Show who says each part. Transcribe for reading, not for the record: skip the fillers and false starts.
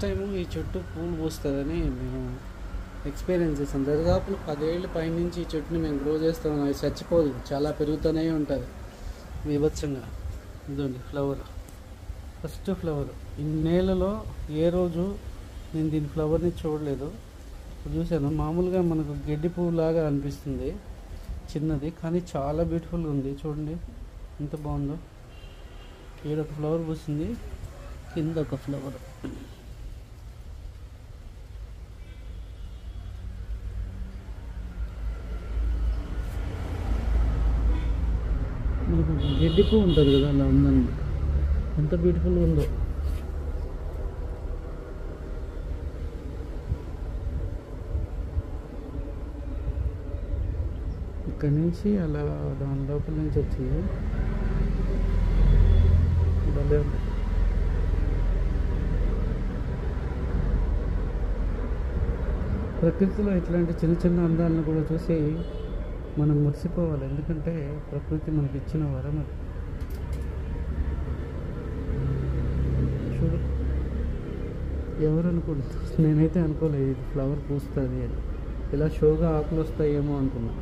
Speaker 1: Time ఈ చెట్టు పూలు పూస్తుందని మేము ఎక్స్పీరియన్స్ చేస్తాం. దరిదాపులు 10 ఏళ్ళ పైనుంచి ఈ చెట్టుని మేము గ్రో చేస్తాం. అది చచ్చిపోదు, చాలా పెరుగుతూనే ఉంటుంది బీభత్సంగా. ఇదండి ఫ్లవర్, ఫస్ట్ ఫ్లవర్. ఈ నేలలో ఏ రోజు నేను దీని ఫ్లవర్ని చూడలేదు. చూశాను, మామూలుగా మనకు గడ్డి పువ్వు లాగా అనిపిస్తుంది, చిన్నది, కానీ చాలా బ్యూటిఫుల్గా ఉంది. చూడండి ఎంత బాగుందో. ఈడొక ఫ్లవర్ పూసింది, కింద ఒక ఫ్లవర్. మనకు గడ్డి పువ్వు ఉంటుంది కదా, అలా ఉందన్నమాట. ఎంత బ్యూటిఫుల్గా ఉందో. ఇక్కడి నుంచి అలా దాని లోపల నుంచి వచ్చింది. భలే ఉంది. ప్రకృతిలో ఇట్లాంటి చిన్న చిన్న అందాలను కూడా చూసి మనం మురిసిపోవాలి, ఎందుకంటే ప్రకృతి మనకి ఇచ్చిన వరం అది. చూడు, ఎవరు అనుకుంటారు, నేనైతే అనుకోలేదు ఇది ఫ్లవర్ పూస్తుంది అని. ఇలా షోగా ఆకులు వస్తాయేమో అనుకున్నా.